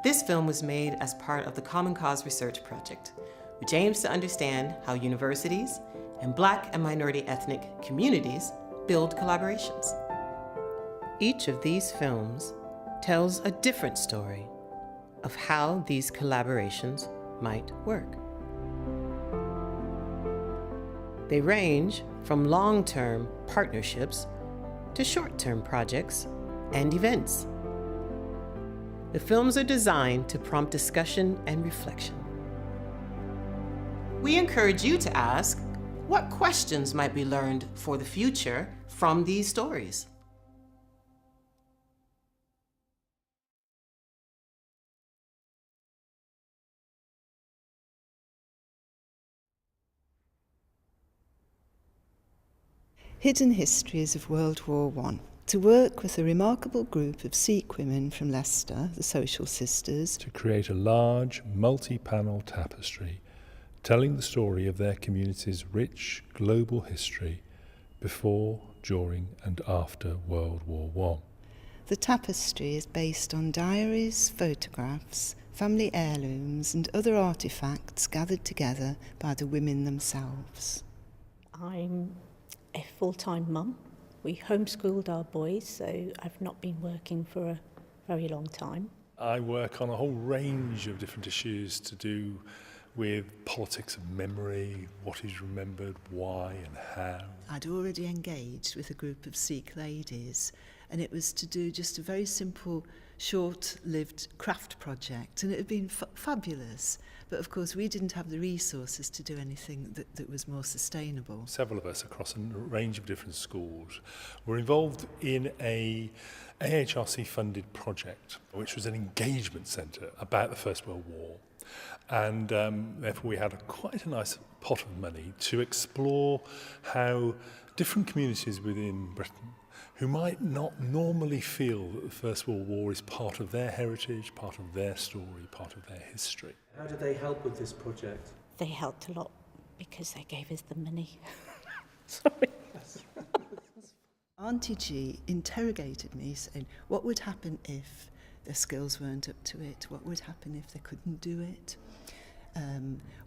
This film was made as part of the Common Cause Research Project, which aims to understand how universities and Black and minority ethnic communities build collaborations. Each of these films tells a different story of how these collaborations might work. They range from long-term partnerships to short-term projects and events. The films are designed to prompt discussion and reflection. We encourage you to ask, what questions might be learned for the future from these stories? Hidden Histories of World War I, to work with a remarkable group of Sikh women from Leicester, the Social Sisters, to create a large, multi-panel tapestry telling the story of their community's rich global history before, during and after World War I. The tapestry is based on diaries, photographs, family heirlooms and other artefacts gathered together by the women themselves. I'm a full-time mum. We homeschooled our boys, so I've not been working for a very long time. I work on a whole range of different issues to do with politics of memory, what is remembered, why and how. I'd already engaged with a group of Sikh ladies, and it was to do just a very simple, short-lived craft project, and it had been fabulous. But of course we didn't have the resources to do anything that was more sustainable. Several of us across a range of different schools were involved in a AHRC-funded project, which was an engagement centre about the First World War. And therefore we had quite a nice pot of money to explore how different communities within Britain who might not normally feel that the First World War is part of their heritage, part of their story, part of their history. How did they help with this project? They helped a lot because they gave us the money. Sorry. Auntie G interrogated me saying, what would happen if their skills weren't up to it? What would happen if they couldn't do it?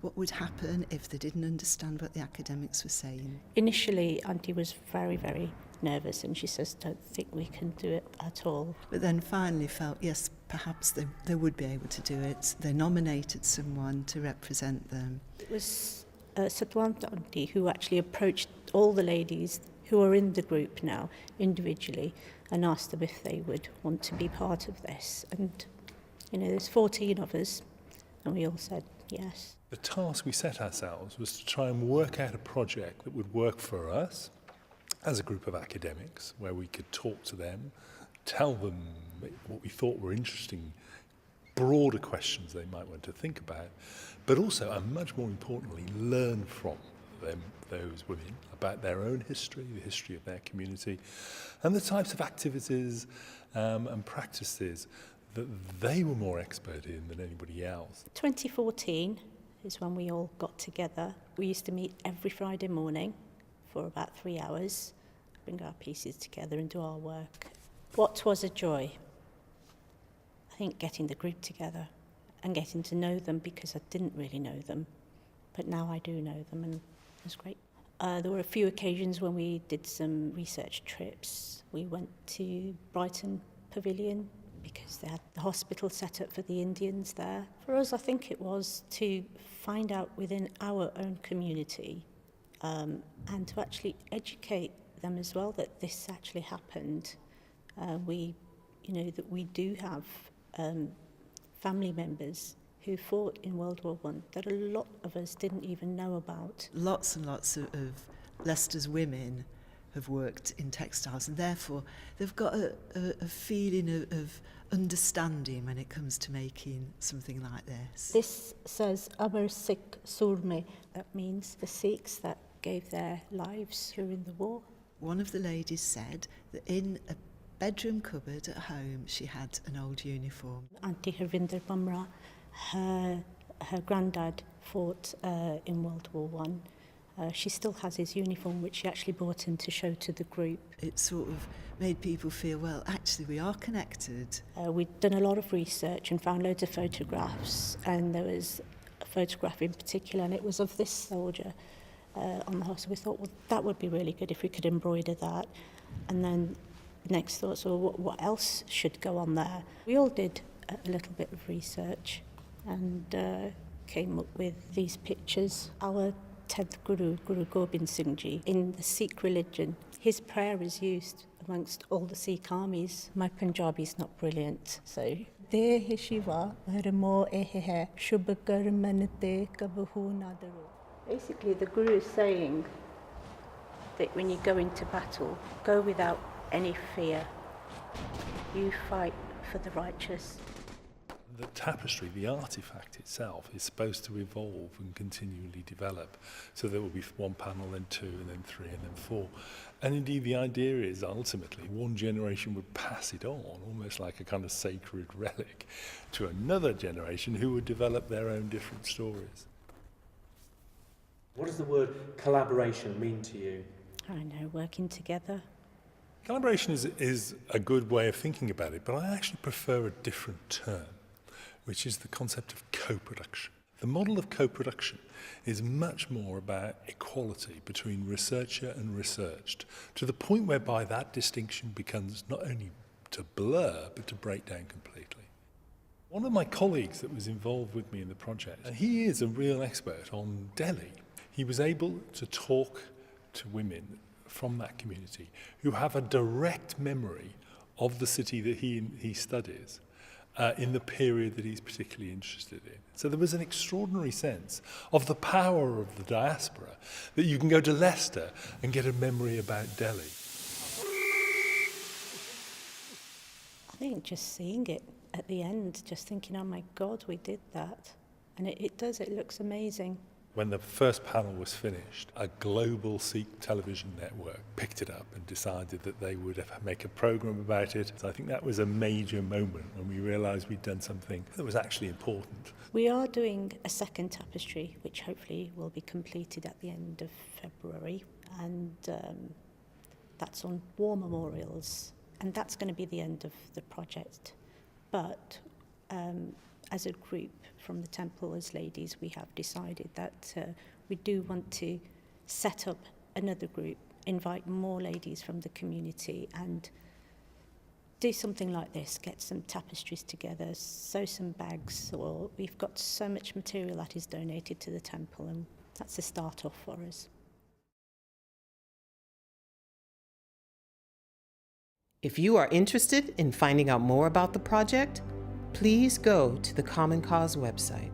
What would happen if they didn't understand what the academics were saying? Initially, Auntie was very, very nervous and she says, don't think we can do it at all. But then finally felt, yes, perhaps they would be able to do it. They nominated someone to represent them. It was Satwant Auntie who actually approached all the ladies who are in the group now individually and asked them if they would want to be part of this. And, there's 14 of us and we all said yes. The task we set ourselves was to try and work out a project that would work for us as a group of academics, where we could talk to them, tell them what we thought were interesting, broader questions they might want to think about, but also, and much more importantly, learn from them, those women, about their own history, the history of their community, and the types of activities and practices that they were more expert in than anybody else. 2014 is when we all got together. We used to meet every Friday morning for about 3 hours, bring our pieces together and do our work. What was a joy? I think getting the group together and getting to know them, because I didn't really know them, but now I do know them and it was great. There were a few occasions when we did some research trips. We went to Brighton Pavilion because they had the hospital set up for the Indians there. For us, I think it was to find out within our own community and to actually educate them as well that this actually happened. That we do have family members who fought in World War I that a lot of us didn't even know about. Lots and lots of Leicester's women have worked in textiles, and therefore they've got a feeling of understanding when it comes to making something like this. This says Amar Sikh Surme. That means the Sikhs that gave their lives during the war. One of the ladies said that in a bedroom cupboard at home she had an old uniform. Auntie Harvinder Bumrah, her granddad fought in World War I. She still has his uniform, which she actually brought in to show to the group. It sort of made people feel, well, actually we are connected. We'd done a lot of research and found loads of photographs, and there was a photograph in particular, and it was of this soldier on the horse. We thought, well, that would be really good if we could embroider that. And then next thought, so what else should go on there? We all did a little bit of research and came up with these pictures. Our 10th Guru, Guru Gobind Singh Ji, in the Sikh religion, his prayer is used amongst all the Sikh armies. My Punjabi is not brilliant, so... Basically, the Guru is saying that when you go into battle, go without any fear. You fight for the righteous. The tapestry, the artifact itself, is supposed to evolve and continually develop. So there will be one panel, then two, and then three, and then four. And indeed, the idea is ultimately one generation would pass it on, almost like a kind of sacred relic, to another generation who would develop their own different stories. What does the word collaboration mean to you? I know, working together. Collaboration is a good way of thinking about it, but I actually prefer a different term, which is the concept of co-production. The model of co-production is much more about equality between researcher and researched, to the point whereby that distinction becomes not only to blur, but to break down completely. One of my colleagues that was involved with me in the project, he is a real expert on Delhi. He was able to talk to women from that community who have a direct memory of the city that he studies in the period that he's particularly interested in. So there was an extraordinary sense of the power of the diaspora, that you can go to Leicester and get a memory about Delhi. I think just seeing it at the end, just thinking, oh my God, we did that. And it looks amazing. When the first panel was finished, a global Sikh television network picked it up and decided that they would make a program about it. So I think that was a major moment when we realised we'd done something that was actually important. We are doing a second tapestry, which hopefully will be completed at the end of February, and that's on war memorials, and that's going to be the end of the project. But as a group from the Temple as ladies, we have decided that we do want to set up another group, invite more ladies from the community and do something like this, get some tapestries together, sew some bags, or we've got so much material that is donated to the Temple, and that's a start off for us. If you are interested in finding out more about the project, please go to the Common Cause website.